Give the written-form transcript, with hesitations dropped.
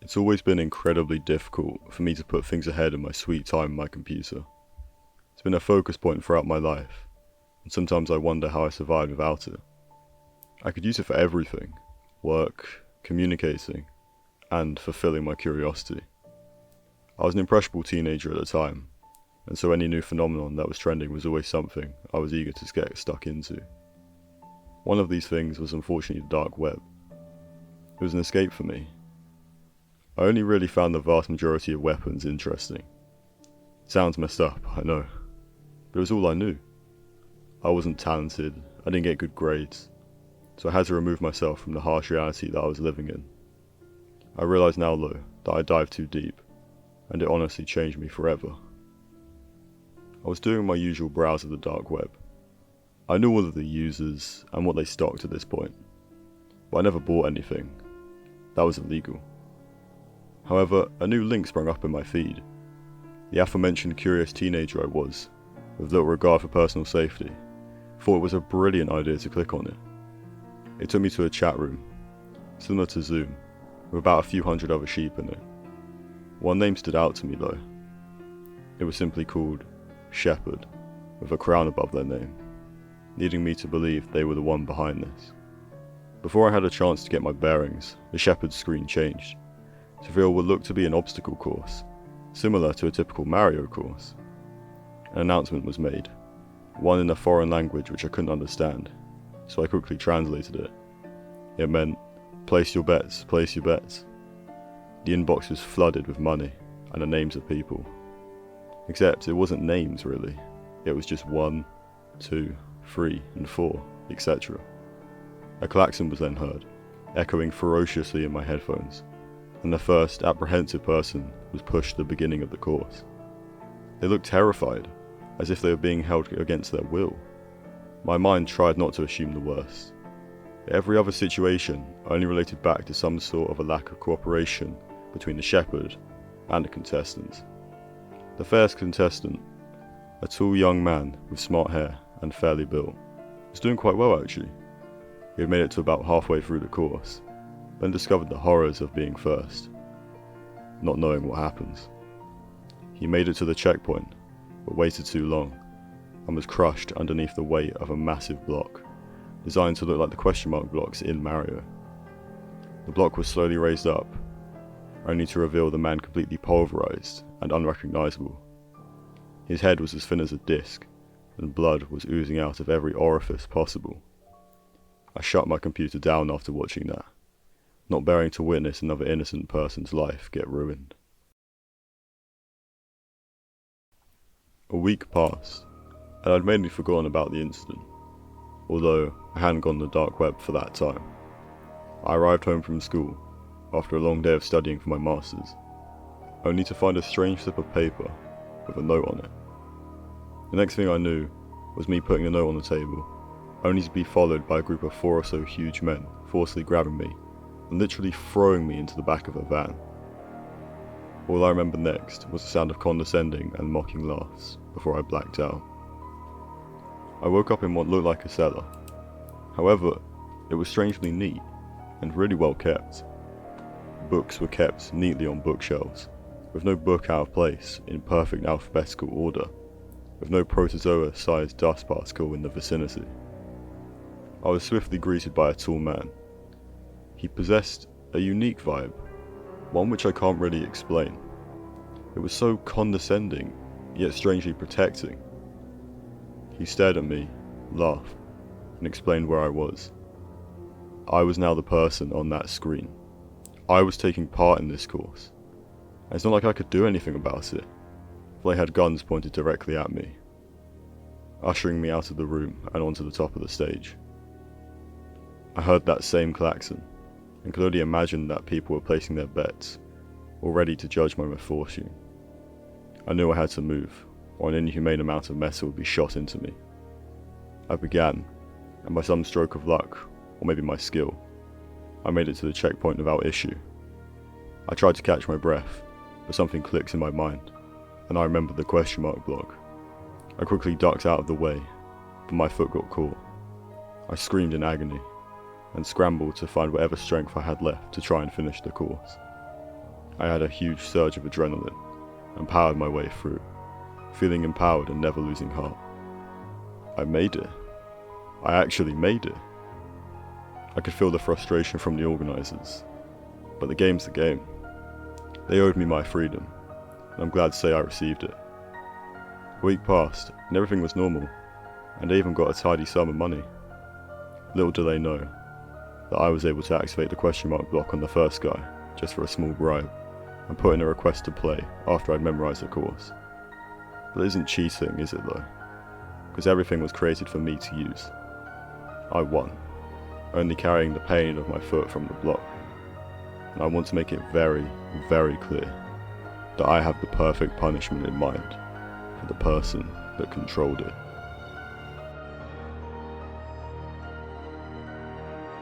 It's always been incredibly difficult for me to put things ahead in my sweet time on my computer. It's been a focus point throughout my life, and sometimes I wonder how I survived without it. I could use it for everything: work, communicating, and fulfilling my curiosity. I was an impressionable teenager at the time, and so any new phenomenon that was trending was always something I was eager to get stuck into. One of these things was unfortunately the dark web. It was an escape for me. I only really found the vast majority of weapons interesting. It sounds messed up, I know, but it was all I knew. I wasn't talented, I didn't get good grades, so I had to remove myself from the harsh reality that I was living in. I realise now though, that I dived too deep, and it honestly changed me forever. I was doing my usual browse of the dark web. I knew all of the users and what they stocked at this point, but I never bought anything. That was illegal. However, a new link sprung up in my feed. The aforementioned curious teenager I was, with little regard for personal safety, thought it was a brilliant idea to click on it. It took me to a chat room, similar to Zoom, with about a few hundred other sheep in it. One name stood out to me though. It was simply called Shepherd, with a crown above their name, leading me to believe they were the one behind this. Before I had a chance to get my bearings, the Shepherd's screen changed to reveal what looked to be an obstacle course, similar to a typical Mario course. An announcement was made, one in a foreign language which I couldn't understand, so I quickly translated it. It meant, place your bets, place your bets. The inbox was flooded with money and the names of people. Except it wasn't names really, it was just 1, 2, 3 and 4, etc. A klaxon was then heard, echoing ferociously in my headphones, and the first apprehensive person was pushed to the beginning of the course. They looked terrified, as if they were being held against their will. My mind tried not to assume the worst. Every other situation only related back to some sort of a lack of cooperation between the shepherd and the contestants. The first contestant, a tall young man with smart hair and fairly built, was doing quite well actually. He had made it to about halfway through the course, then discovered the horrors of being first, not knowing what happens. He made it to the checkpoint, but waited too long, and was crushed underneath the weight of a massive block, designed to look like the question mark blocks in Mario. The block was slowly raised up, only to reveal the man completely pulverized and unrecognizable. His head was as thin as a disc, and blood was oozing out of every orifice possible. I shut my computer down after watching that, not bearing to witness another innocent person's life get ruined. A week passed, and I'd mainly forgotten about the incident, although I hadn't gone on the dark web for that time. I arrived home from school, after a long day of studying for my masters, only to find a strange slip of paper with a note on it. The next thing I knew was me putting the note on the table, only to be followed by a group of 4 or so huge men forcibly grabbing me and literally throwing me into the back of a van. All I remember next was the sound of condescending and mocking laughs before I blacked out. I woke up in what looked like a cellar. However, it was strangely neat and really well kept. Books were kept neatly on bookshelves, with no book out of place in perfect alphabetical order, with no protozoa-sized dust particle in the vicinity. I was swiftly greeted by a tall man. He possessed a unique vibe, one which I can't really explain. It was so condescending, yet strangely protecting. He stared at me, laughed, and explained where I was. I was now the person on that screen. I was taking part in this course. And it's not like I could do anything about it, for they had guns pointed directly at me, ushering me out of the room and onto the top of the stage. I heard that same klaxon, and could only imagine that people were placing their bets, all ready to judge my misfortune. I knew I had to move, or an inhumane amount of metal would be shot into me. I began, and by some stroke of luck, or maybe my skill, I made it to the checkpoint without issue. I tried to catch my breath, but something clicked in my mind, and I remembered the question mark block. I quickly ducked out of the way, but my foot got caught. I screamed in agony, and scrambled to find whatever strength I had left to try and finish the course. I had a huge surge of adrenaline and powered my way through, feeling empowered and never losing heart. I made it. I actually made it. I could feel the frustration from the organisers, but the game's the game. They owed me my freedom, and I'm glad to say I received it. A week passed, and everything was normal, and I even got a tidy sum of money. Little do they know that I was able to activate the question mark block on the first guy, just for a small bribe, and put in a request to play after I'd memorised the course. That isn't cheating, is it though? Because everything was created for me to use. I won, only carrying the pain of my foot from the block. And I want to make it very, very clear that I have the perfect punishment in mind for the person that controlled it.